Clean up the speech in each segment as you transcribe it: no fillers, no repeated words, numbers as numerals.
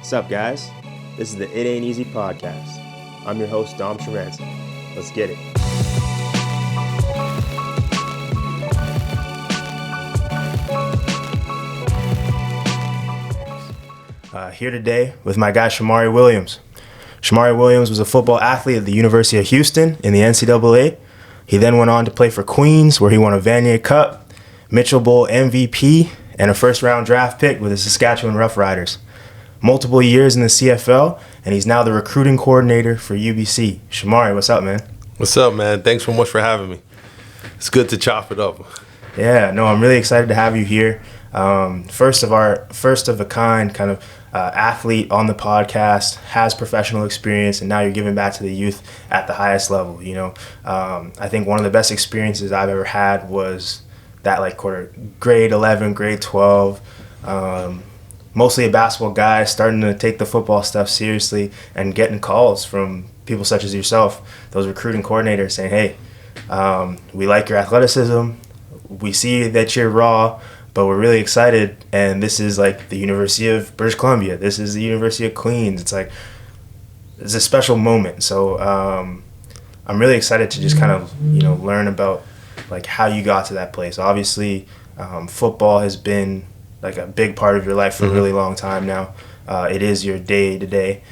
What's up, guys? This is the It Ain't Easy podcast. I'm your host, Dom Sharanson. Let's get it. Here today with my guy, Shomari Williams. Shomari Williams was a football athlete at the University of Houston in the NCAA. He then went on to play for Queens, where he won a Vanier Cup, Mitchell Bowl MVP, and a first-round draft pick with the Saskatchewan Roughriders. Multiple years in the CFL, and he's now the recruiting coordinator for UBC. Shomari, what's up, man? What's up, man? Thanks so much for having me. It's good to chop it up. Yeah, no, I'm really excited to have you here. First of a kind kind of athlete on the podcast, has professional experience, and now you're giving back to the youth at the highest level. You know, I think one of the best experiences I've ever had was that grade 11, grade 12. Mostly a basketball guy, starting to take the football stuff seriously and getting calls from people such as yourself, those recruiting coordinators saying, hey, we like your athleticism, we see that you're raw, but we're really excited, and this is like the University of British Columbia, this is the University of Queens. It's a special moment. So I'm really excited to just kind of, learn about like how you got to that place. Obviously, football has been like a big part of your life for a really long time now. It is your day to day.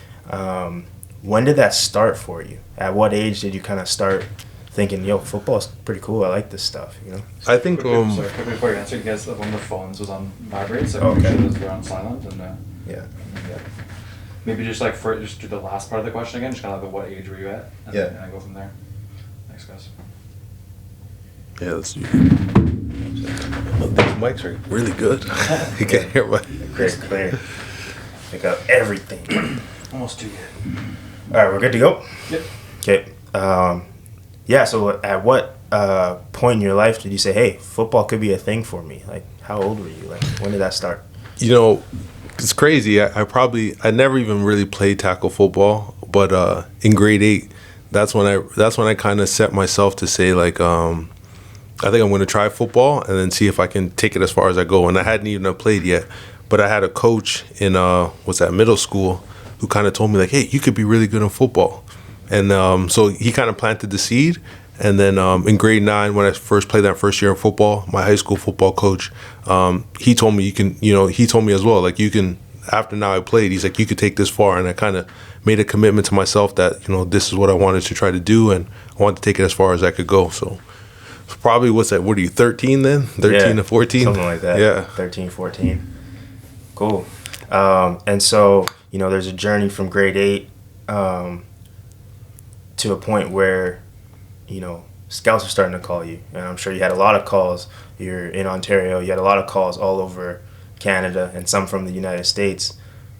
When did that start for you? At what age did you kind of start thinking, football's pretty cool, I like this stuff, I think Sorry, before you answer, you guys, one of the phones was on vibrate, so I'm pretty sure those were on silent, and yeah. Maybe just just do the last part of the question again, just kind of what age were you at, and then I go from there. Thanks, guys. Yeah, let's do it. These mics are really good. You can't hear my... Crystal clear. Pick up everything. Almost too good. All right, we're good to go? Yep. Okay. So at what point in your life did you say, hey, football could be a thing for me? Like, how old were you? Like, when did that start? It's crazy. I never even really played tackle football, but in grade 8, that's when I kind of set myself to say, like, I think I'm going to try football and then see if I can take it as far as I go. And I hadn't even played yet, but I had a coach in middle school who kind of told me, like, hey, you could be really good in football. And so he kind of planted the seed. And then in grade 9, when I first played that first year in football, my high school football coach, he told me he told me as well, like, you can, after now I played, he's like, you could take this far. And I kind of made a commitment to myself that, this is what I wanted to try to do, and I wanted to take it as far as I could go. So probably, what are you, 13 then? 13 to 14? Something like that. Yeah. 13, 14. Cool. And so, there's a journey from grade 8 to a point where, scouts are starting to call you. And I'm sure you had a lot of calls. You're in Ontario. You had a lot of calls all over Canada and some from the United States.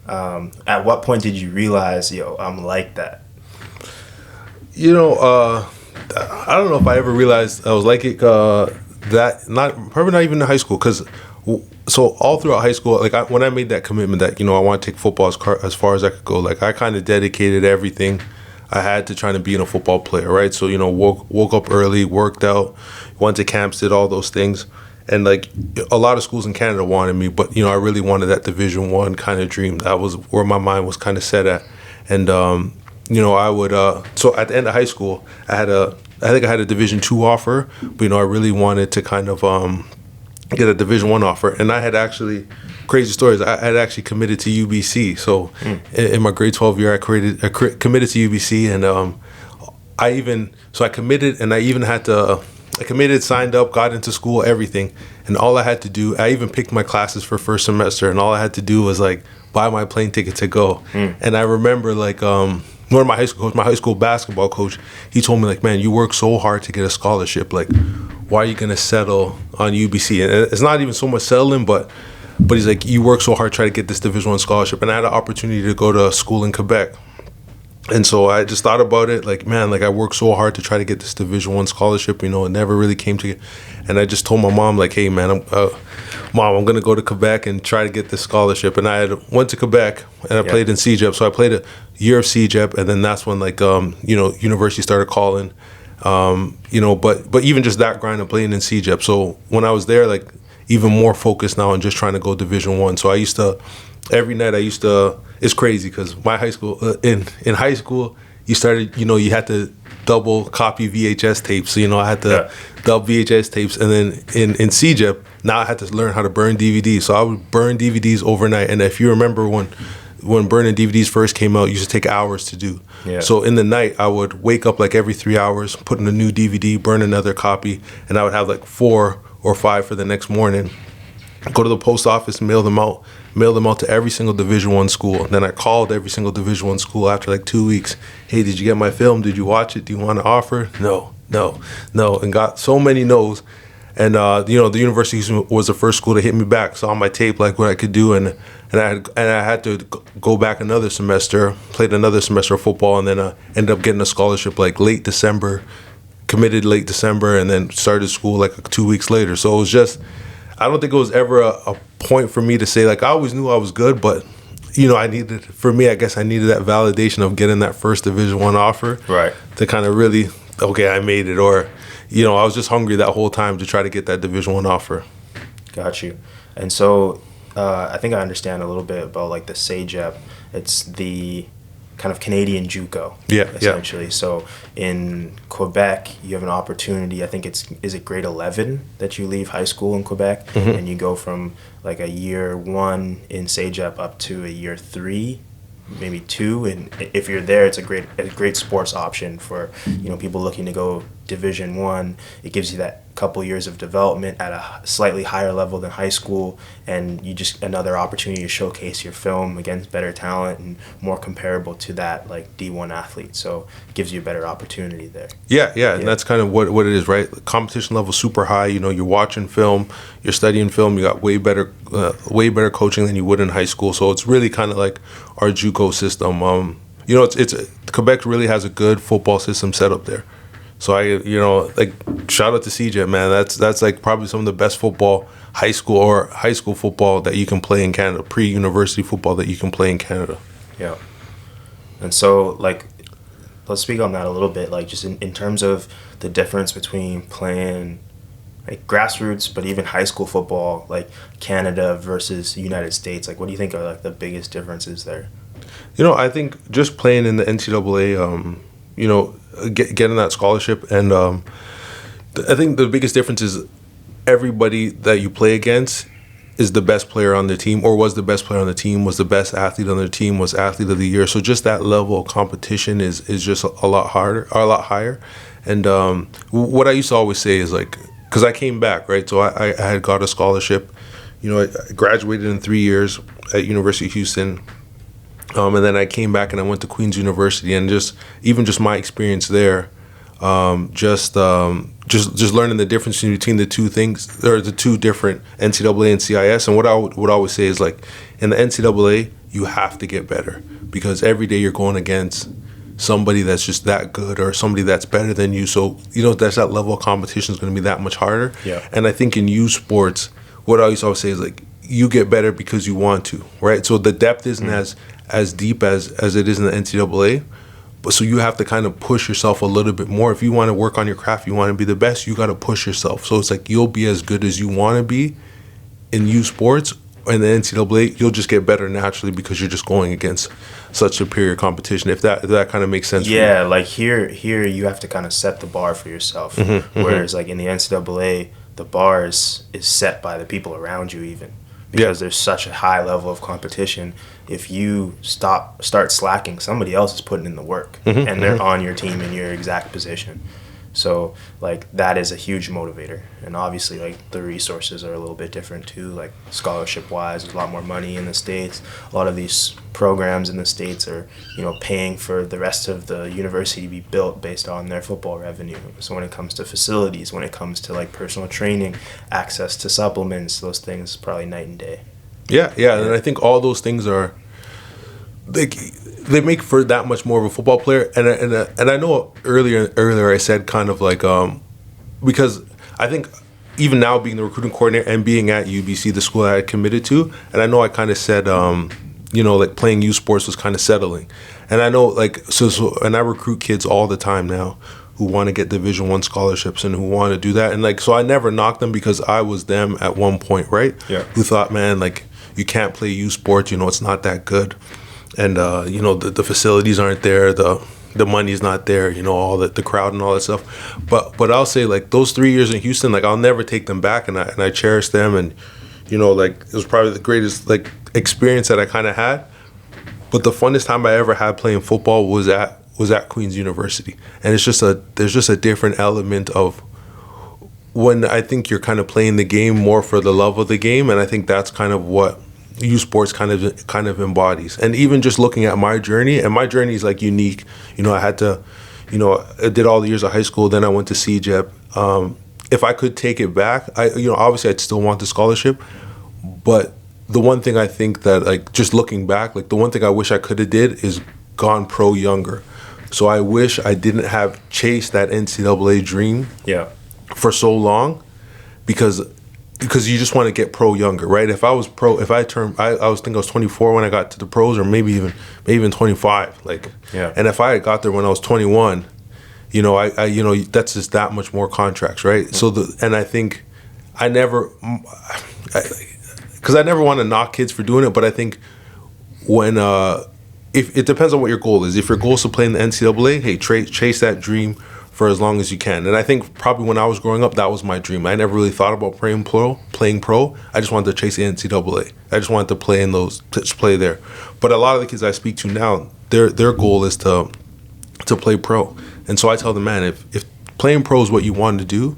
At what point did you realize, I'm like that? I don't know if I ever realized I was like it. Probably not even in high school, because so all throughout high school, like when I made that commitment that I want to take football as far as I could go, like I kind of dedicated everything I had to trying to being a football player, right? So woke up early, worked out, went to camps, did all those things, and like a lot of schools in Canada wanted me, but I really wanted that Division I kind of dream. That was where my mind was kind of set at, and I would so at the end of high school, I think I had a Division II offer, but I really wanted to kind of get a Division I offer, and I had actually, crazy stories, I had actually committed to UBC. So in my grade 12 year, I committed to UBC, and I committed, and I committed, signed up, got into school, everything, and all I had to do, I even picked my classes for first semester, and all I had to do was like buy my plane ticket to go. And I remember like one of my high school basketball coach, he told me, like, man, you work so hard to get a scholarship. Like, why are you going to settle on UBC? And it's not even so much settling, but he's like, you work so hard to try to get this Division I scholarship. And I had an opportunity to go to school in Quebec. And so I just thought about it, like, man, like I worked so hard to try to get this Division I scholarship, it never really came to it. And I just told my mom, like, hey, man, Mom, I'm going to go to Quebec and try to get this scholarship. And I went to Quebec, and I played in CEGEP. So I played a year of CEGEP, and then that's when, like, university started calling, but even just that grind of playing in CEGEP. So when I was there, like, even more focused now on just trying to go Division I. So I used to every night I used to. It's crazy because my high school in high school you started. You had to double copy VHS tapes. So I had to double VHS tapes, and then in CJEP now I had to learn how to burn DVDs. So I would burn DVDs overnight. And if you remember when burning DVDs first came out, it used to take hours to do. Yeah. So in the night, I would wake up like every 3 hours, put in a new DVD, burn another copy, and I would have like 4 or 5 for the next morning. Go to the post office, mail them out to every single Division I school. And then I called every single Division I school after like 2 weeks. Hey, did you get my film? Did you watch it? Do you want to offer? No. And got so many no's. And the University of Houston was the first school to hit me back, saw my tape, like what I could do, and I had to go back another semester, played another semester of football, and then ended up getting a scholarship like late December, committed late December, and then started school like 2 weeks later. So it was just, I don't think it was ever a point for me to say, like, I always knew I was good, but I needed that validation of getting that first Division I offer, right, to kind of really, okay, I made it, or I was just hungry that whole time to try to get that Division I offer. Got you. And so I think I understand a little bit about like the CJEP. It's the kind of Canadian JUCO, essentially. So in Quebec, you have an opportunity. I think is it grade 11 that you leave high school in Quebec, and you go from like a year 1 in CJEP up to a year 3, maybe 2, and if you're there, it's a great sports option for people looking to go Division I. It gives you that couple years of development at a slightly higher level than high school, and you just another opportunity to showcase your film against better talent and more comparable to that like D1 athlete. So it gives you a better opportunity there. Yeah, and that's kind of what it is, right? The competition level super high. You're watching film, you're studying film. You got way better coaching than you would in high school. So it's really kind of like our JUCO system. It's Quebec really has a good football system set up there. So like shout out to CJ, man. That's like probably some of the best high school football that you can play in Canada, pre-university football that you can play in Canada. Yeah. And so like, let's speak on that a little bit. Like just in terms of the difference between playing like grassroots, but even high school football, like Canada versus the United States. Like, what do you think are like the biggest differences there? I think just playing in the NCAA, getting that scholarship, and I think the biggest difference is everybody that you play against is the best player on their team, or was the best player on the team, was the best athlete on their team, was athlete of the year. So just that level of competition is just a lot higher. And what I used to always say is like, because I came back, right? So I had got a scholarship. I graduated in 3 years at University of Houston. And then I came back and I went to Queen's University, and just my experience there, just learning the difference between the two things, or the two different NCAA and CIS. And what I would always say is, like, in the NCAA, you have to get better, because every day you're going against somebody that's just that good, or somebody that's better than you. So that's that level of competition is going to be that much harder. Yeah. And I think in youth sports, what I used to always say is, like, you get better because you want to, right? So the depth isn't as deep as it is in the NCAA, but so you have to kind of push yourself a little bit more. If you want to work on your craft, you want to be the best, you got to push yourself. So it's like you'll be as good as you want to be in youth sports. In the NCAA, you'll just get better naturally because you're just going against such superior competition. If that kind of makes sense. Yeah, like here you have to kind of set the bar for yourself. Whereas like in the NCAA, the bar is set by the people around you even. Because there's such a high level of competition. If you start slacking, somebody else is putting in the work, and they're on your team in your exact position. So like that is a huge motivator, and obviously like the resources are a little bit different too. Like scholarship wise, there's a lot more money in the States. A lot of these programs in the States are paying for the rest of the university to be built based on their football revenue. So when it comes to facilities, when it comes to like personal training, access to supplements, those things probably night and day. Yeah, and I think all those things are they make for that much more of a football player. And I know earlier I said kind of like because I think even now being the recruiting coordinator and being at UBC, the school I had committed to, and I know I kind of said like playing youth sports was kind of settling. And I know like so and I recruit kids all the time now who want to get Division I scholarships and who want to do that. And like so I never knocked them because I was them at one point, right? Yeah. Who thought, man, like you can't play youth sports. It's not that good, and the facilities aren't there. The money's not there. All the crowd and all that stuff. But I'll say like those 3 years in Houston, like I'll never take them back, and I cherish them, and like it was probably the greatest like experience that I kind of had. But the funnest time I ever had playing football was at Queen's University, and there's just a different element of when I think you're kind of playing the game more for the love of the game, and I think that's kind of what youth sports kind of embodies. And even just looking at my journey, and my journey is like unique. I had to, I did all the years of high school, then I went to CJEP. If I could take it back, obviously I'd still want the scholarship, but the one thing I think that, like, just looking back, like, the one thing I wish I could have did is gone pro younger. So I wish I didn't have chased that NCAA dream for so long, because you just want to get pro younger, right? If I was pro, I was 24 when I got to the pros, or maybe even 25, like, and if I had got there when I was 21, I that's just that much more contracts, right? Mm-hmm. So I think I never, because I never want to knock kids for doing it, but I think when if it depends on what your goal is. If your goal is to play in the NCAA, hey, chase that dream for as long as you can. And I think probably when I was growing up, that was my dream. I never really thought about playing pro. I just wanted to chase the NCAA. I just wanted to play there. But a lot of the kids I speak to now, their goal is to play pro. And so I tell them, man, if playing pro is what you want to do,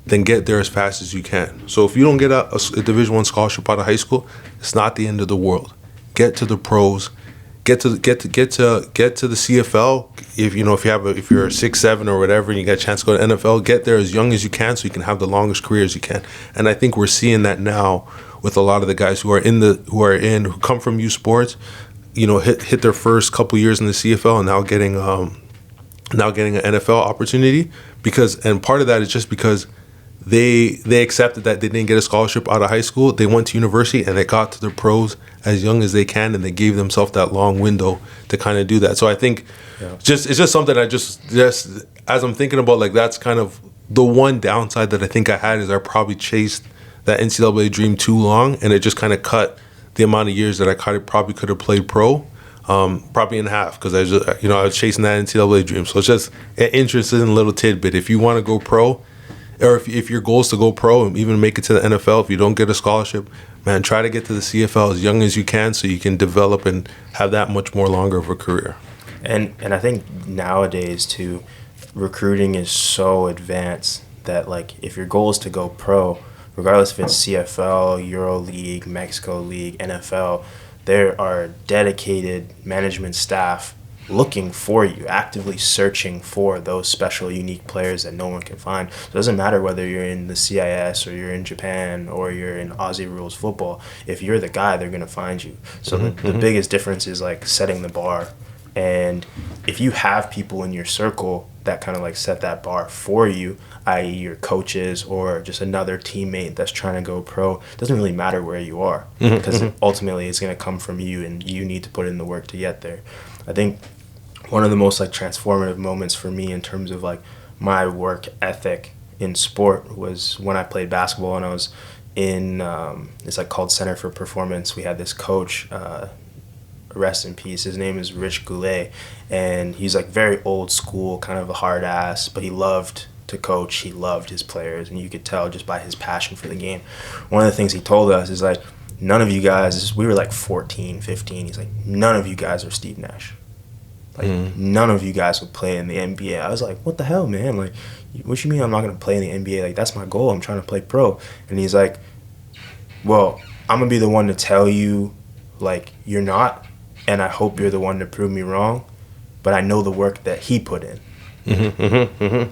then get there as fast as you can. So if you don't get a Division I scholarship out of high school, it's not the end of the world. Get to the pros. Get to the CFL. If you're 6'7" or whatever, and you get a chance to go to NFL, get there as young as you can so you can have the longest career as you can. And I think we're seeing that now with a lot of the guys who come from youth sports, hit their first couple years in the CFL and now getting an NFL opportunity, and part of that is just because they accepted that they didn't get a scholarship out of high school. They went to university and they got to the pros as young as they can, and they gave themselves that long window to kind of do that. So I think it's just something I just as I'm thinking about, like, that's kind of the one downside that I think I had, is I probably chased that NCAA dream too long, and it just kind of cut the amount of years that I probably could have played pro. Probably in half, because I was chasing that NCAA dream. So it's just an interesting little tidbit. If you want to go pro, or if your goal is to go pro and even make it to the NFL, if you don't get a scholarship, man, try to get to the CFL as young as you can so you can develop and have that much more longer of a career. And I think nowadays too, recruiting is so advanced that, like, if your goal is to go pro, regardless if it's CFL, Euro League, Mexico League, NFL, there are dedicated management staff looking for you, actively searching for those special, unique players that no one can find. So it doesn't matter whether you're in the CIS or you're in Japan or you're in Aussie rules football. If you're the guy, they're going to find you. So the biggest difference is, like, setting the bar. And if you have people in your circle that kind of, like, set that bar for you, i.e. your coaches or just another teammate that's trying to go pro, it doesn't really matter where you are, because ultimately it's going to come from you, and you need to put in the work to get there. I think one of the most, like, transformative moments for me in terms of, like, my work ethic in sport was when I played basketball, and I was in it's, like, called Center for Performance. We had this coach, rest in peace, his name is Rich Goulet, and he's, like, very old school, kind of a hard ass, but he loved to coach. He loved his players, and you could tell just by his passion for the game. One of the things he told us is, like, none of you guys, we were like 14, 15, he's like, none of you guys are Steve Nash. Like, none of you guys would play in the NBA. I was like, what the hell, man? Like, what you mean I'm not going to play in the NBA? Like, that's my goal. I'm trying to play pro. And he's like, well, I'm going to be the one to tell you, like, you're not, and I hope you're the one to prove me wrong, but I know the work that he put in.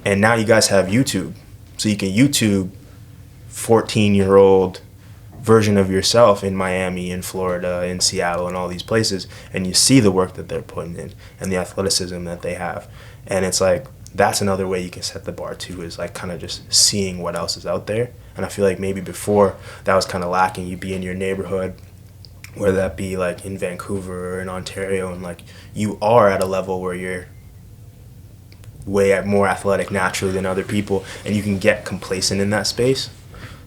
And now you guys have YouTube. So you can YouTube 14-year-old version of yourself in Miami, in Florida, in Seattle, and all these places, and you see the work that they're putting in and the athleticism that they have. And it's like, that's another way you can set the bar too, is, like, kind of just seeing what else is out there. And I feel like maybe before that was kind of lacking. You'd be in your neighborhood, whether that be, like, in Vancouver or in Ontario, and, like, you are at a level where you're way more athletic naturally than other people, and you can get complacent in that space.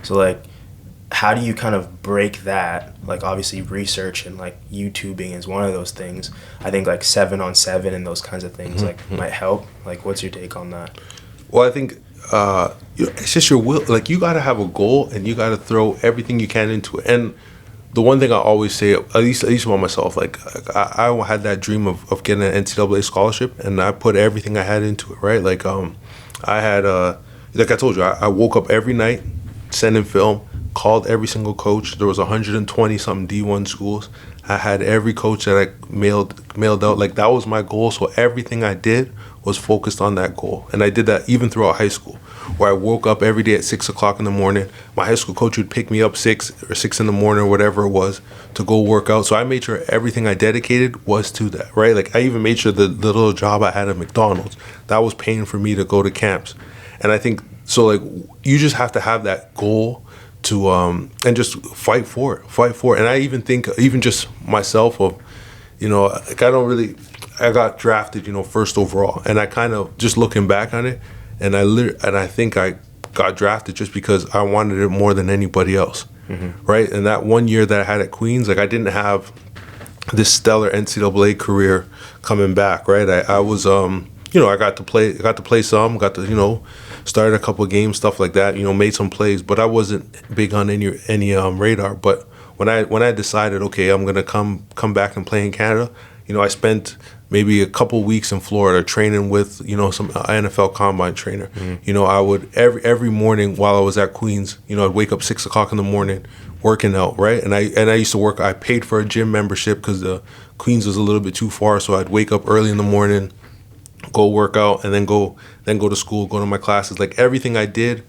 So, like, how do you kind of break that? Like, obviously research and like YouTubing is one of those things. I think like 7-on-7 and those kinds of things might help. Like, what's your take on that? Well, I think it's just your will. Like, you got to have a goal and you got to throw everything you can into it. And the one thing I always say, at least about myself, like I had that dream of getting an NCAA scholarship, and I put everything I had into it, right? Like I had, like I told you, I woke up every night, sent in film, called every single coach. There was 120 something D1 schools. I had every coach that I mailed out. Like, that was my goal. So everything I did was focused on that goal, and I did that even throughout high school, where I woke up every day at 6 o'clock in the morning. My high school coach would pick me up 6 in the morning or whatever it was to go work out. So I made sure everything I dedicated was to that, right? Like, I even made sure the little job I had at McDonald's, that was paying for me to go to camps. And I think, so like, you just have to have that goal to and just fight for it. And I even think, even just myself, of, you know, like, I got drafted, you know, first overall, and I kind of, just looking back on it, and I think I got drafted just because I wanted it more than anybody else, right? And that one year that I had at Queens, like, I didn't have this stellar NCAA career coming back, right? I was, you know, I got to play some, you know, started a couple of games, stuff like that, you know, made some plays, but I wasn't big on any radar. But when I decided, okay, I'm gonna come back and play in Canada, you know, I spent maybe a couple weeks in Florida training with, you know, some NFL combine trainer. You know, I would every morning while I was at Queens, you know, I'd wake up 6 o'clock in the morning working out, right? And I used to work. I paid for a gym membership because the Queens was a little bit too far, so I'd wake up early in the morning, go work out, and then go to school, go to my classes. Like, everything I did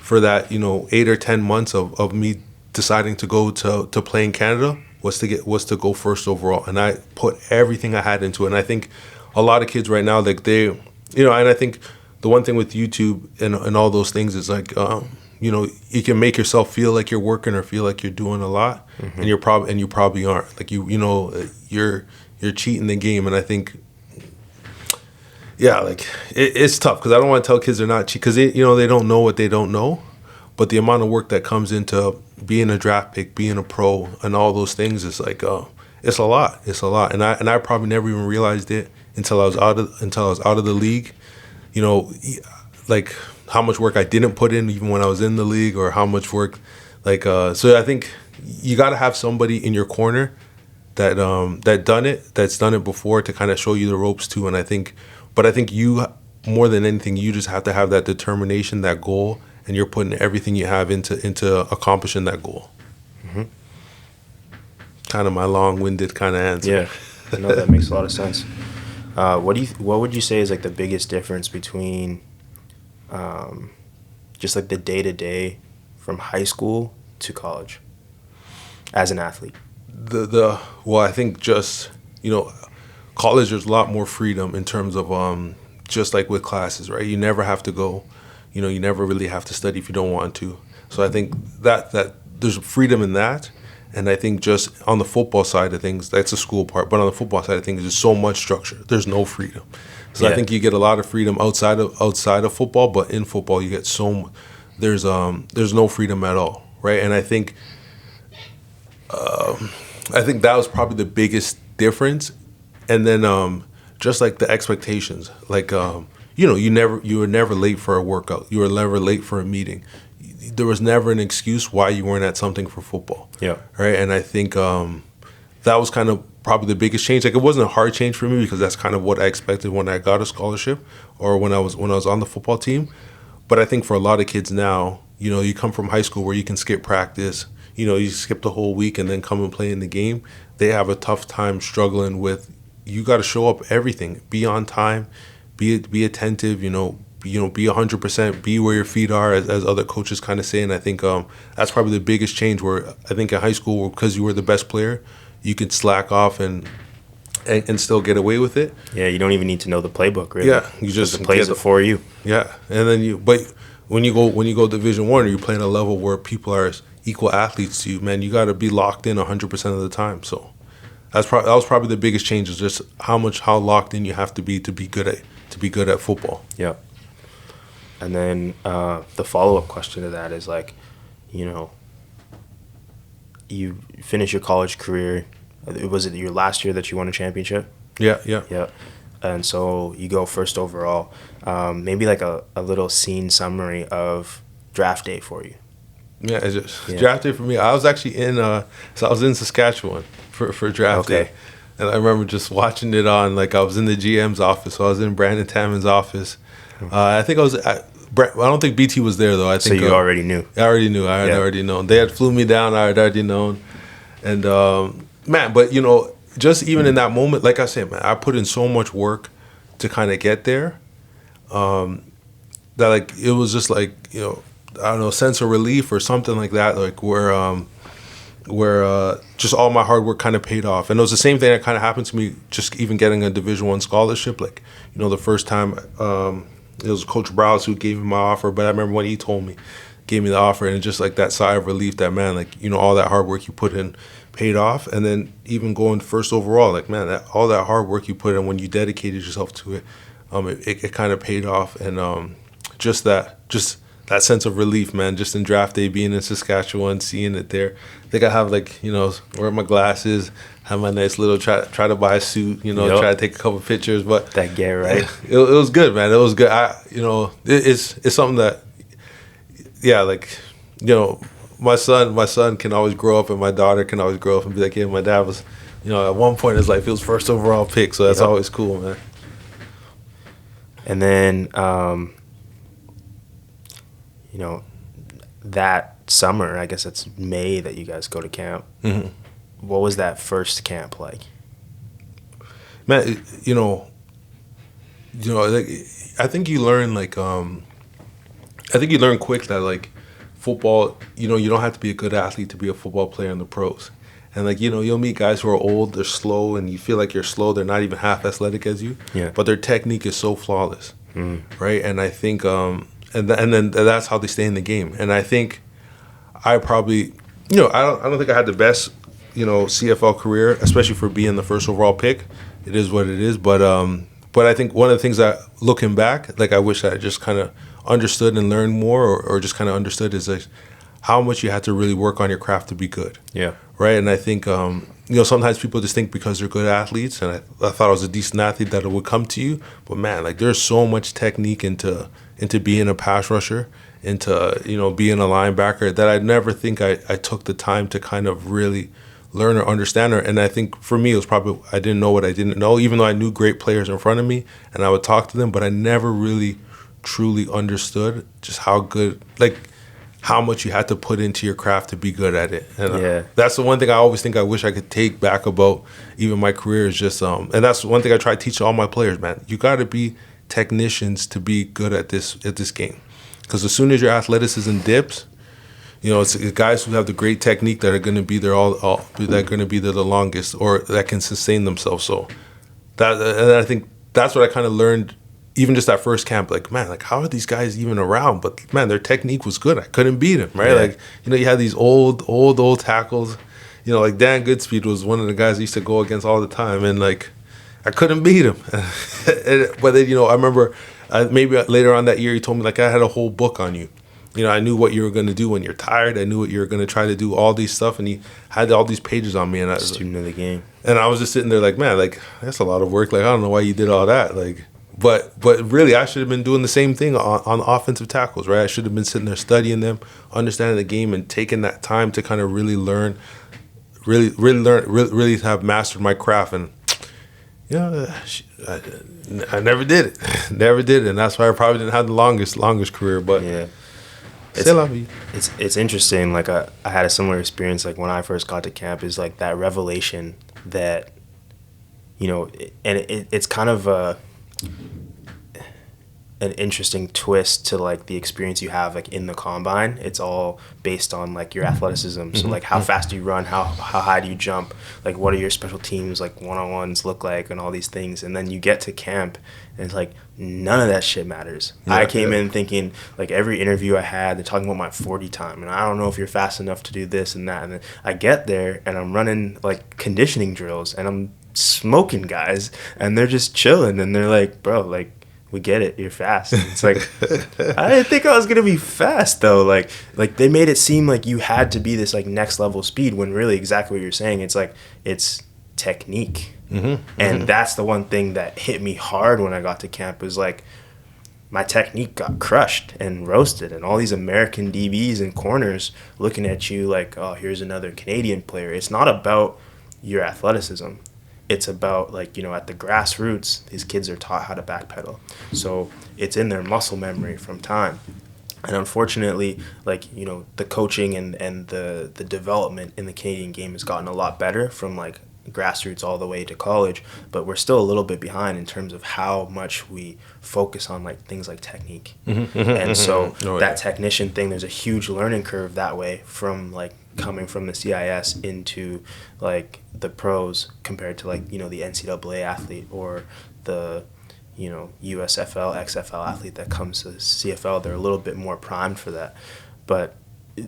for that, you know, 8 or 10 months of me deciding to go to play in Canada was to go first overall. And I put everything I had into it. And I think a lot of kids right now, like, they, you know, and I think the one thing with YouTube and all those things is, like, you know, you can make yourself feel like you're working or feel like you're doing a lot, and you probably aren't. Like, you know, you're cheating the game. And I think, yeah, like, it's tough, because I don't want to tell kids they're not cheating, because you know, they don't know what they don't know. But the amount of work that comes into being a draft pick, being a pro, and all those things is like, it's a lot. It's a lot, and I probably never even realized it until I was out of the league. You know, like, how much work I didn't put in even when I was in the league, or how much work, like, so I think you got to have somebody in your corner that's done it before, to kind of show you the ropes too. And I think you, more than anything, you just have to have that determination, that goal, and you're putting everything you have into accomplishing that goal. Kind of my long-winded kind of answer. Yeah, no, that makes a lot of sense. What would you say is, like, the biggest difference between just, like, the day-to-day from high school to college as an athlete? Well, I think just, you know, college, there's a lot more freedom in terms of just like with classes, right? You never have to go, you know, you never really have to study if you don't want to. So I think that there's freedom in that. And I think just on the football side of things, that's the school part. But on the football side of things, there's so much structure. There's no freedom. So I think you get a lot of freedom outside of football, but in football you get there's no freedom at all, right? And I think that was probably the biggest difference. And then just like the expectations, like you know, you were never late for a workout. You were never late for a meeting. There was never an excuse why you weren't at something for football. Yeah. Right. And I think that was kind of probably the biggest change. Like, it wasn't a hard change for me, because that's kind of what I expected when I got a scholarship, or when I was on the football team. But I think for a lot of kids now, you know, you come from high school where you can skip practice. You know, you skip the whole week and then come and play in the game. They have a tough time struggling with, you got to show up everything, be on time, be attentive, be 100%, be where your feet are, as other coaches kind of say. And I think that's probably the biggest change, where I think in high school, because you were the best player, you could slack off and still get away with it. Yeah, you don't even need to know the playbook, really. Yeah, you just the plays before you. Yeah, and then but when you go Division I, or you play at a level where people are equal athletes to you, man, you got to be locked in 100% of the time. So that was probably the biggest change, is just how locked in you have to be good at football. Yeah. And then the follow-up question to that is, like, you know, you finish your college career. Was it your last year that you won a championship? Yeah. And so you go first overall. Maybe like a little scene summary of draft day for you. Yeah, draft day for me. I was actually I was in Saskatchewan for draft day. And I remember just watching it on, like, I was in the GM's office, so I was in Brandon Taman's office. I think I don't think BT was there, though. I think. So you already knew? I already knew. I had already known. They had flew me down. I had already known. And, man, but, just even in that moment, like I said, man, I put in so much work to kind of get there that, like, it was just, like, I don't know, sense of relief or something like that, like, where just all my hard work kind of paid off. And it was the same thing that kind of happened to me just even getting a Division I scholarship. Like, the first time it was Coach Browse who gave me my offer, but I remember when he gave me the offer, and just like that sigh of relief that, man, like, all that hard work you put in paid off. And then even going first overall, like, man, all that hard work you put in when you dedicated yourself to it, it kind of paid off. And just that sense of relief, man, just in draft day, being in Saskatchewan, seeing it there. I think I have, like, wearing my glasses, have my nice little try to buy a suit, try to take a couple pictures. But that gear, right? It was good, man. It was good. It's something that, yeah, like, my son can always grow up, and my daughter can always grow up and be like, yeah, my dad was, at one point in his life, he was first overall pick, so that's always cool, man. And then, that summer, I guess it's May that you guys go to camp. Mm-hmm. What was that first camp like? Man, like, I think you learn, like, quick that, like, football, you don't have to be a good athlete to be a football player in the pros. And, like, you'll meet guys who are old, they're slow, and you feel like you're slow. They're not even half athletic as you. Yeah. But their technique is so flawless, right? And I think, and then that's how they stay in the game. And I think I probably, I don't think I had the best, CFL career, especially for being the first overall pick. It is what it is. But I think one of the things that, looking back, like, I wish I just kind of understood and learned more, or just kind of understood, is, like, how much you had to really work on your craft to be good. Yeah. Right. And I think, sometimes people just think because they're good athletes, and I thought I was a decent athlete, that it would come to you. But, man, like, there's so much technique into being a pass rusher, into, being a linebacker, that I never think I took the time to kind of really learn or understand her. And I think for me, it was probably, I didn't know what I didn't know, even though I knew great players in front of me and I would talk to them, but I never really truly understood just how good, like, how much you had to put into your craft to be good at it. And that's the one thing I always think I wish I could take back about even my career, is just, and that's one thing I try to teach all my players, man. You got to be technicians to be good at this game. Because as soon as your athleticism dips, it's guys who have the great technique that are going to be there that are going to be there the longest, or that can sustain themselves. So and I think that's what I kind of learned, even just that first camp. Like, man, like, how are these guys even around? But, man, their technique was good. I couldn't beat them, right? Yeah. Like, you had these old tackles. Like Dan Goodspeed was one of the guys I used to go against all the time, and, like, I couldn't beat him. But then, I remember maybe later on that year, he told me, like, I had a whole book on you. I knew what you were going to do when you're tired. I knew what you were going to try to do, all these stuff. And he had all these pages on me. And I was student of the game. And I was just sitting there like, man, like, that's a lot of work. Like, I don't know why you did all that. Like, but really, I should have been doing the same thing on offensive tackles, right? I should have been sitting there studying them, understanding the game, and taking that time to kind of really learn, really have mastered my craft. And, I never did it. Never did it. And that's why I probably didn't have the longest career. But yeah. It's interesting. Like, I had a similar experience, like, when I first got to camp, is like that revelation that, and it's kind of an interesting twist to, like, the experience you have, like, in the combine. It's all based on, like, your athleticism. So, like, how fast do you run? How high do you jump? Like, what are your special teams, like, one-on-ones look like, and all these things. And then you get to camp, and it's like, none of that shit matters. Yeah, I came in thinking, like, every interview I had, they're talking about my 40 time, and I don't know if you're fast enough to do this and that. And then I get there, and I'm running, like, conditioning drills, and I'm smoking guys, and they're just chilling, and they're like, bro, like, we get it. You're fast. It's like, I didn't think I was going to be fast, though. Like they made it seem like you had to be this, like, next level speed when really exactly what you're saying. It's like, it's technique. And that's the one thing that hit me hard when I got to camp was, like, my technique got crushed and roasted, and all these American DBs and corners looking at you like, oh, here's another Canadian player. It's not about your athleticism. It's about, like, at the grassroots, these kids are taught how to backpedal. So it's in their muscle memory from time. And unfortunately, like, the coaching and the development in the Canadian game has gotten a lot better from, like, grassroots all the way to college, but we're still a little bit behind in terms of how much we focus on, like, things like technique. And so that technician thing, there's a huge learning curve that way from, like, coming from the CIS into, like, the pros compared to, like, the NCAA athlete or the USFL, XFL athlete that comes to CFL. They're a little bit more primed for that. But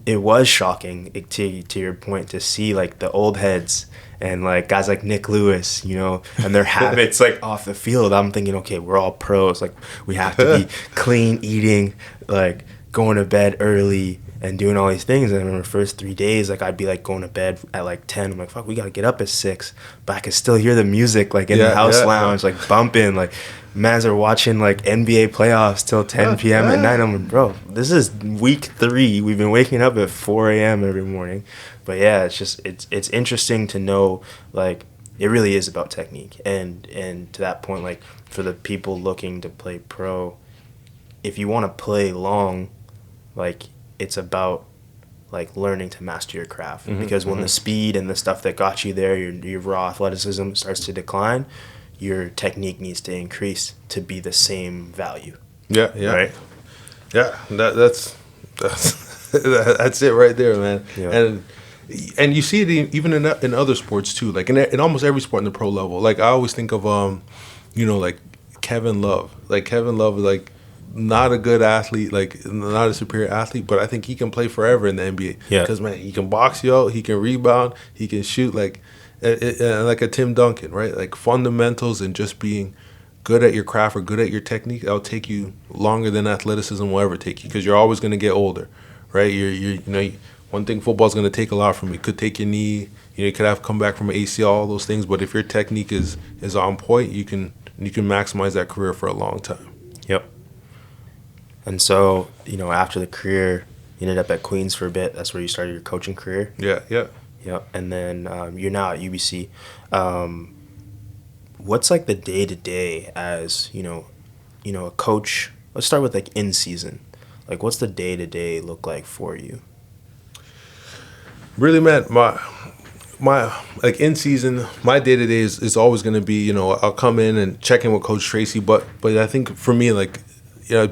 it was shocking, to your point, to see, like, the old heads and, like, guys like Nick Lewis, and their habits, like, off the field. I'm thinking, okay, we're all pros. Like, we have to be clean eating, like, going to bed early and doing all these things. And I remember the first 3 days, like, I'd be, like, going to bed at, like, 10. I'm like, fuck, we got to get up at 6. But I could still hear the music, like, in the house lounge, like, bumping. Like, mans are watching, like, NBA playoffs till 10 p.m. at night. I'm like, bro, this is week 3. We've been waking up at 4 a.m. every morning. But, yeah, it's just, it's interesting to know, like, it really is about technique. And to that point, like, for the people looking to play pro, if you want to play long, like, it's about, like, learning to master your craft. Because when the speed and the stuff that got you there, your raw athleticism starts to decline, your technique needs to increase to be the same value. Yeah. Right? Yeah, that's that's it right there, man. Yeah. And you see it even in other sports too, like in almost every sport in the pro level. Like, I always think of like Kevin Love. Like, Kevin Love, like, not a good athlete, like, not a superior athlete, but I think he can play forever in the NBA. Yeah. Because, man, he can box you out, he can rebound, he can shoot, like a Tim Duncan, right? Like, fundamentals and just being good at your craft or good at your technique, that'll take you longer than athleticism will ever take you, because you're always going to get older, right? One thing football's going to take a lot from you. It could take your knee, you could have come back from an ACL, all those things, but if your technique is on point, you can maximize that career for a long time. Yep. And so, after the career, you ended up at Queens for a bit. That's where you started your coaching career. Yeah. Yep. And then you're now at UBC. What's, like, the day-to-day as, a coach? Let's start with, like, in season. Like, what's the day-to-day look like for you? Really, man, my like, in season, my day-to-day is always going to be, I'll come in and check in with Coach Tracy, but I think for me, like,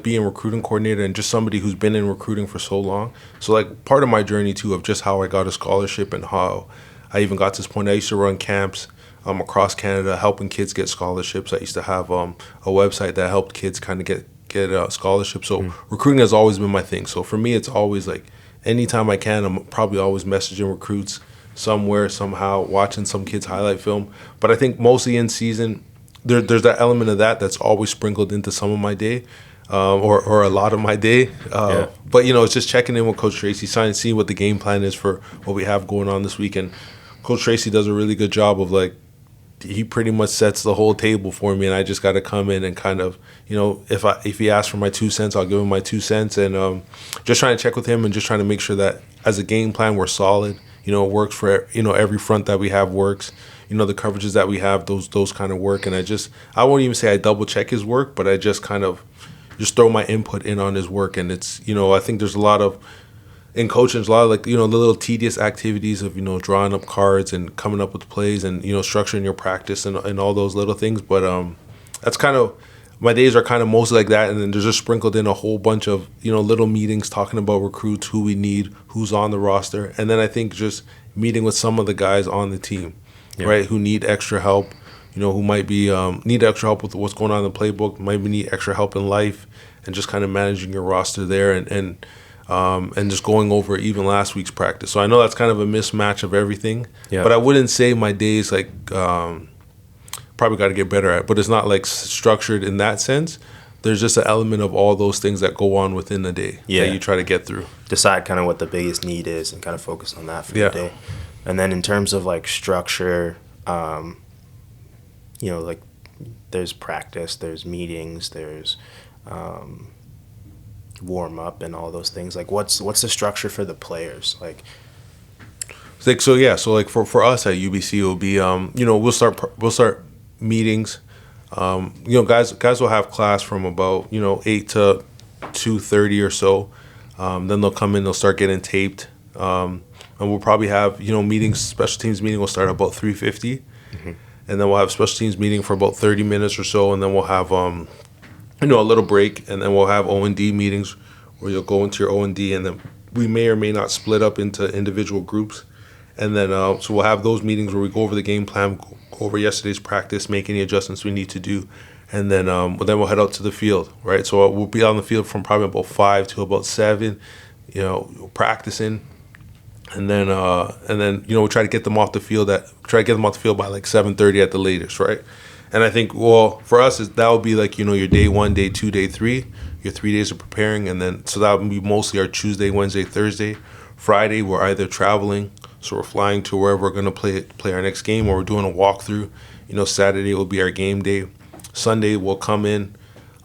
being a recruiting coordinator and just somebody who's been in recruiting for so long. So, like, part of my journey, too, of just how I got a scholarship and how I even got to this point. I used to run camps across Canada, helping kids get scholarships. I used to have a website that helped kids kind of get scholarships. So recruiting has always been my thing. So for me, it's always, like, anytime I can, I'm probably always messaging recruits somewhere, somehow, watching some kid's highlight film. But I think mostly in season, there's that element of that's always sprinkled into some of my day. Or a lot of my day. But, it's just checking in with Coach Tracy, seeing what the game plan is for what we have going on this weekend. Coach Tracy does a really good job of, like, he pretty much sets the whole table for me, and I just got to come in and kind of, if he asks for my 2 cents, I'll give him my 2 cents, and just trying to check with him and just trying to make sure that as a game plan we're solid. It works for, every front that we have works. The coverages that we have, those kind of work, and I won't even say I double check his work, but I just kind of just throw my input in on his work. And it's, I think there's a lot of, in coaching, there's a lot of, like, the little tedious activities of, drawing up cards and coming up with plays and, structuring your practice and all those little things. But that's kind of, my days are kind of mostly like that. And then there's just sprinkled in a whole bunch of, little meetings talking about recruits, who we need, who's on the roster. And then I think just meeting with some of the guys on the team, right, who need extra help. Who might be need extra help with what's going on in the playbook, might need extra help in life, and just kind of managing your roster there and just going over even last week's practice. So I know that's kind of a mismatch of everything, but I wouldn't say my days, like, probably got to get better at it, but it's not, like, structured in that sense. there's just an element of all those things that go on within the day that you try to get through. Decide kind of what the biggest need is and kind of focus on that for the day. And then in terms of like structure, you know, like there's practice, there's meetings, there's warm up and all those things. Like what's the structure for the players? Like so like for us at UBC, it'll be you know, we'll start meetings. You know, guys will have class from about, you know, 8 to 2:30 or so. Then they'll come in, they'll start getting taped. And we'll probably have, you know, meetings, special teams meeting will start about 3:50. And then we'll have special teams meeting for about 30 minutes or so, and then we'll have you know, a little break, and then we'll have O&D meetings where you'll go into your O&D, and then we may or may not split up into individual groups. And then so we'll have those meetings where we go over the game plan, go over yesterday's practice, make any adjustments we need to do, and then we'll head out to the field, right? So we'll be on the field from probably about 5 to about 7, you know, practicing. And then you know, we try to get them off the field by like 7:30 at the latest, right? And I think, well, for us that would be like, you know, your day 1, day 2, day 3, your 3 days of preparing, and then so that would be mostly our Tuesday, Wednesday, Thursday. Friday we're either traveling, so we're flying to wherever we're gonna play our next game, or we're doing a walkthrough. You know, Saturday will be our game day. Sunday we'll come in,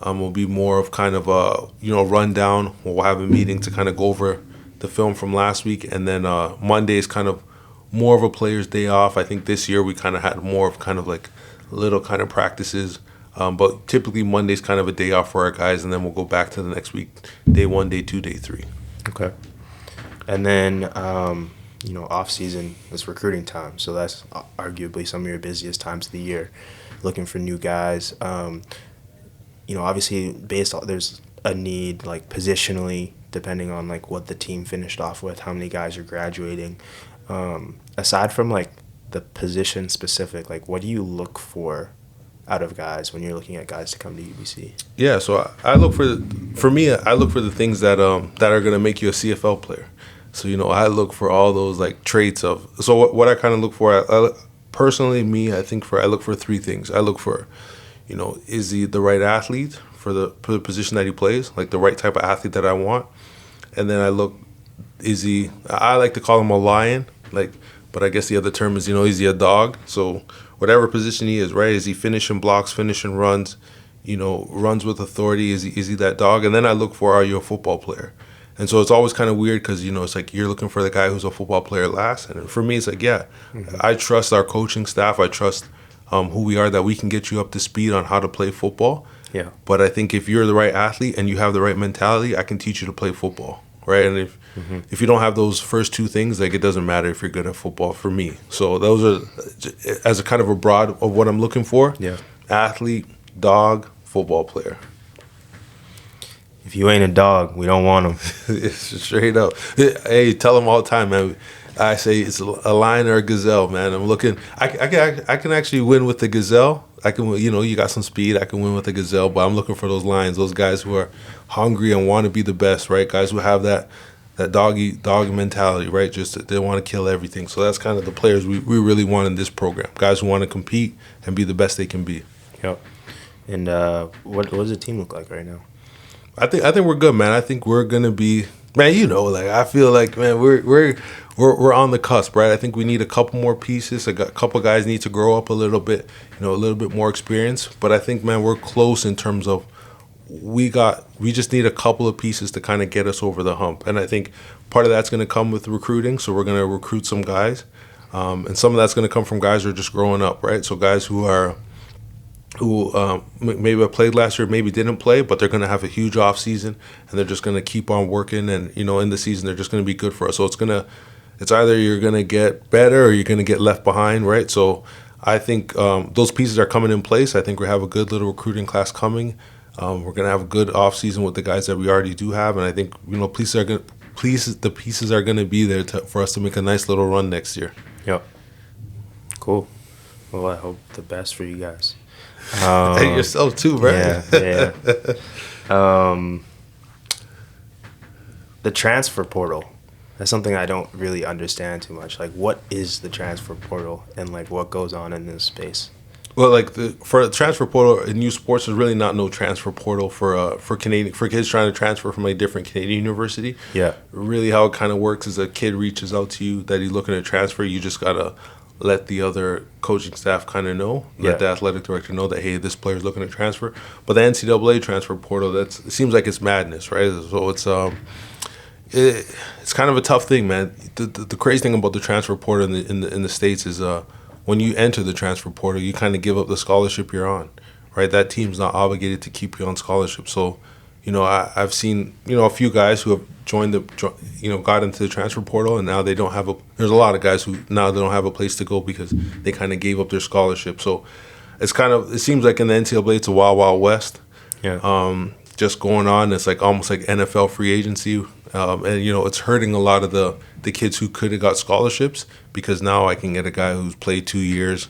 will be more of kind of a, you know, rundown. We'll have a meeting to kind of go over the film from last week, and then Monday is kind of more of a player's day off. I think this year we kind of had more of kind of like little kind of practices, but typically Monday's kind of a day off for our guys, and then we'll go back to the next week, day 1, day 2, day 3. Okay. And then you know, off season is recruiting time, so that's arguably some of your busiest times of the year, looking for new guys. You know, obviously there's a need like positionally, depending on like what the team finished off with, how many guys are graduating. Aside from like the position specific, like what do you look for out of guys when you're looking at guys to come to UBC? Yeah, so I look for the things that are going to make you a CFL player. So, you know, I look for all those like traits of. So what I kind of look for, personally, I look for 3 things. I look for, you know, is he the right athlete for the position that he plays, like the right type of athlete that I want. And then I like to call him a lion, like, but I guess the other term is, you know, is he a dog? So whatever position he is, right? Is he finishing blocks, finishing runs, you know, runs with authority? Is he that dog? And then I look for, are you a football player? And so it's always kind of weird because, you know, it's like you're looking for the guy who's a football player last. And for me, it's like, I trust our coaching staff. I trust who we are, that we can get you up to speed on how to play football. Yeah. But I think if you're the right athlete and you have the right mentality, I can teach you to play football, right? And if you don't have those first 2 things, like it doesn't matter if you're good at football for me. So those are, as a kind of a broad of what I'm looking for. Yeah. Athlete, dog, football player. If you ain't a dog, we don't want him. It's straight up. Hey, tell them all the time, man. I say it's a lion or a gazelle, man. I'm looking. I can actually win with the gazelle. I can, you know, you got some speed. I can win with the gazelle, but I'm looking for those lions, those guys who are hungry and want to be the best, right? Guys who have that dog mentality, right? Just they want to kill everything. So that's kind of the players we really want in this program. Guys who want to compete and be the best they can be. Yep. And what does the team look like right now? I think we're good, man. I think we're gonna be, man. You know, like I feel like, man, we're on the cusp, right? I think we need a couple more pieces. A couple guys need to grow up a little bit, you know, a little bit more experience. But I think, man, we're close in terms of we just need a couple of pieces to kind of get us over the hump. And I think part of that's gonna come with recruiting. So we're gonna recruit some guys, and some of that's gonna come from guys who are just growing up, right? So guys who maybe played last year, maybe didn't play, but they're going to have a huge off season, and they're just going to keep on working, and, you know, in the season they're just going to be good for us. So it's either you're going to get better or you're going to get left behind, right? So I think those pieces are coming in place. I think we have a good little recruiting class coming. We're going to have a good off season with the guys that we already do have, and I think, you know, the pieces are going to be there for us to make a nice little run next year. Yep. Cool. Well, I hope the best for you guys. And yourself too, right? Yeah. The transfer portal. That's something I don't really understand too much. Like, what is the transfer portal, and like what goes on in this space? Well, like for the transfer portal in youth sports, there's really not no transfer portal for kids trying to transfer from a different Canadian university. Yeah. Really, how it kind of works is a kid reaches out to you that he's looking to transfer. You just gotta let the other coaching staff kind of know, let the athletic director know that, hey, this player's looking to transfer. But the NCAA transfer portal, it seems like it's madness, right? So it's kind of a tough thing, man. The crazy thing about the transfer portal in the States is when you enter the transfer portal, you kind of give up the scholarship you're on, right? That team's not obligated to keep you on scholarship. So, I've seen, a few guys who have got into the transfer portal, and now they don't have there's a lot of guys who now they don't have a place to go because they kind of gave up their scholarship. So it seems like in the NCAA, it's a wild, wild west. Yeah. Just going on. It's like almost like NFL free agency. And it's hurting a lot of the kids who could have got scholarships, because now I can get a guy who's played 2 years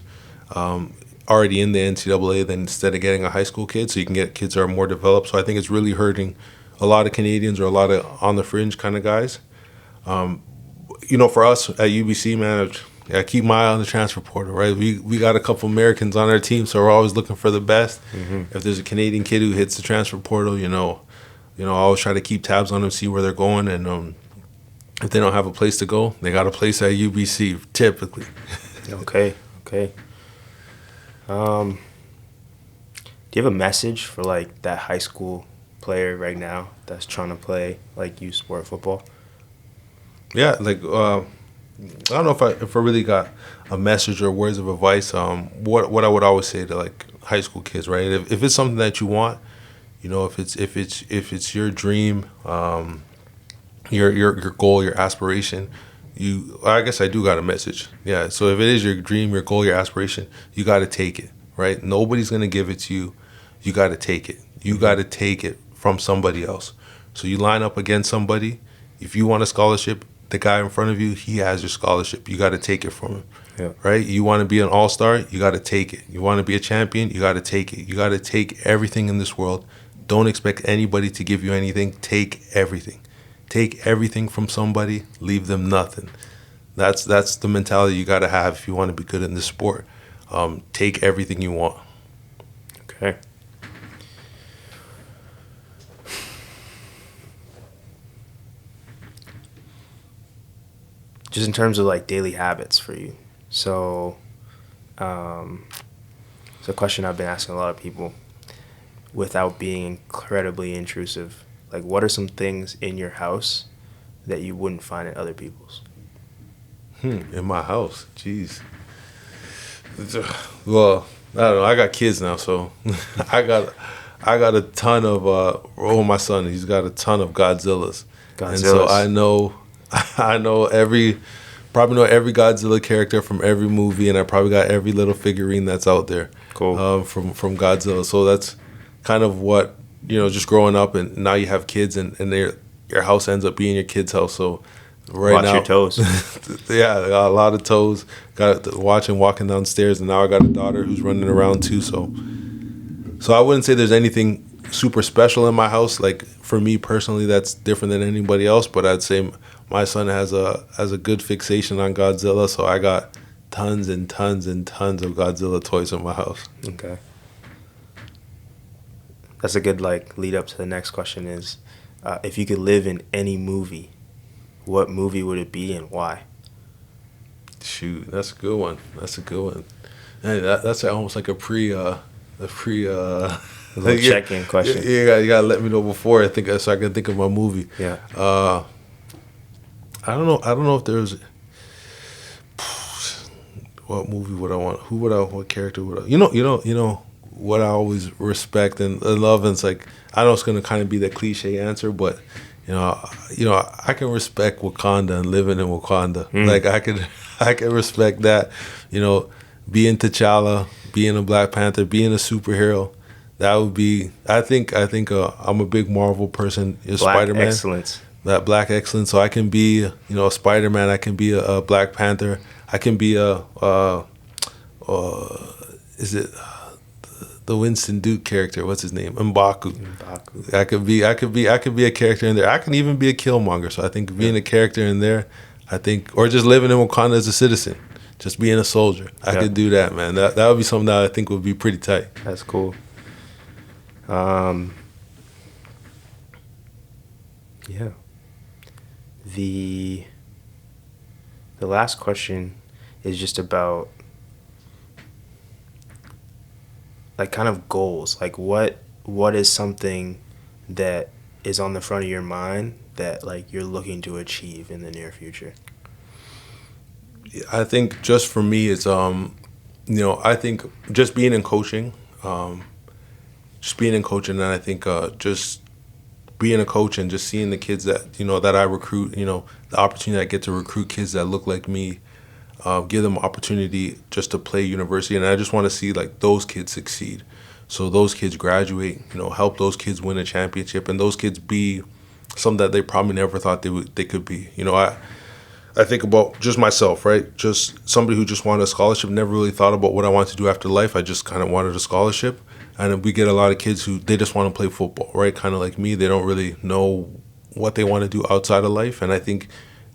already in the NCAA than instead of getting a high school kid. So you can get kids that are more developed. So I think it's really hurting a lot of Canadians or a lot of on the fringe kind of guys. For us at UBC, man, I keep my eye on the transfer portal, right? We got a couple Americans on our team, so we're always looking for the best. Mm-hmm. If there's a Canadian kid who hits the transfer portal, I always try to keep tabs on them, see where they're going, and if they don't have a place to go, they got a place at UBC typically. Okay. Do you have a message for like that high school player right now that's trying to play like youth sport football? Yeah, like I don't know if I really got a message or words of advice. What I would always say to like high school kids, right? If it's something that you want, if it's your dream, your goal, your aspiration, I guess I do got a message. Yeah. So if it is your dream, your goal, your aspiration, you got to take it, right? Nobody's gonna give it to you. You got to take it. You got to take it from somebody else. So you line up against somebody. If you want a scholarship, the guy in front of you, he has your scholarship. You got to take it from him. Yeah. Right? You want to be an all-star, you got to take it. You want to be a champion, you got to take it. You got to take everything in this world. Don't expect anybody to give you anything. Take everything. Take everything from somebody, leave them nothing. That's the mentality you got to have if you want to be good in this sport. Take everything you want. Okay. Just in terms of like daily habits for you. So, it's a question I've been asking a lot of people without being incredibly intrusive. Like, what are some things in your house that you wouldn't find in other people's? In my house, jeez. Well, I don't know. I got kids now, so I got a ton of. My son, he's got a ton of Godzillas. And so I know probably know every Godzilla character from every movie, and I probably got every little figurine that's out there. Cool. From Godzilla. So that's kind of what, just growing up, and now you have kids, and your house ends up being your kid's house. So Watch your toes. Yeah, I got a lot of toes. Got to watch and walking downstairs, and now I got a daughter who's running around too. So I wouldn't say there's anything super special in my house. Like for me personally, that's different than anybody else. But I'd say my son has a good fixation on Godzilla. So I got tons and tons and tons of Godzilla toys in my house. Okay. That's a good lead up to the next question is, if you could live in any movie, what movie would it be and why? Shoot, that's a good one. Hey, that's almost like a little check-in question. Yeah, you gotta let me know before so I can think of my movie. Yeah. I don't know if there's. What movie would I want? What character would I? You know what I always respect and love, and it's like, I know it's gonna kind of be the cliche answer, but I can respect Wakanda and living in Wakanda. Like I can respect that. Being T'Challa, being a Black Panther, being a superhero. That would be. I think I'm a big Marvel person. Spider-Man. Excellence. That Black excellence. So I can be a Spider-Man. I can be a Black Panther. I can be the Winston Duke character? What's his name? M'Baku. I could be a character in there. I can even be a Killmonger. So I think being a character in there, or just living in Wakanda as a citizen, just being a soldier. I could do that, man. That would be something that I think would be pretty tight. That's cool. Yeah. The last question is just about like kind of goals. Like what is something that is on the front of your mind that like you're looking to achieve in the near future? I think just for me it's I think just being in coaching, and I think just being a coach and just seeing the kids that that I recruit, the opportunity I get to recruit kids that look like me, give them opportunity just to play university, and I just want to see like those kids succeed. So those kids graduate, help those kids win a championship, and those kids be something that they probably never thought they could be. I think about just myself, right? Just somebody who just wanted a scholarship, never really thought about what I wanted to do after life. I just kind of wanted a scholarship. And we get a lot of kids who they just want to play football, right? Kind of like me. They don't really know what they want to do outside of life. And I think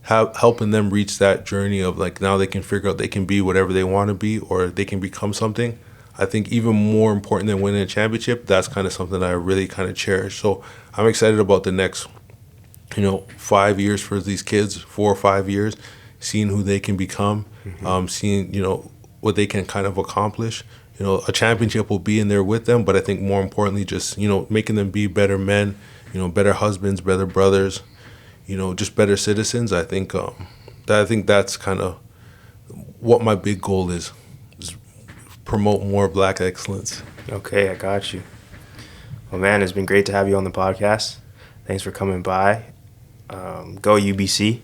helping them reach that journey of like now they can figure out they can be whatever they want to be or they can become something. I think even more important than winning a championship, that's kind of something that I really kind of cherish. So I'm excited about the next 5 years for these kids, 4 or 5 years, seeing who they can become, seeing, what they can kind of accomplish. A championship will be in there with them, but I think more importantly, just, making them be better men, better husbands, better brothers, just better citizens. I think that's kind of what my big goal is promote more Black excellence. Okay, I got you. Well, man, it's been great to have you on the podcast. Thanks for coming by. Go UBC.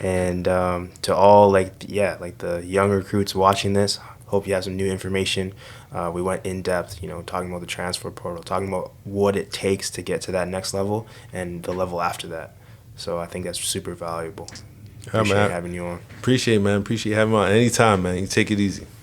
And to all the young recruits watching this, hope you have some new information. We went in depth, talking about the transfer portal, talking about what it takes to get to that next level and the level after that. So I think that's super valuable. Appreciate having you on. Appreciate it, man. Appreciate having me on anytime, man. You take it easy.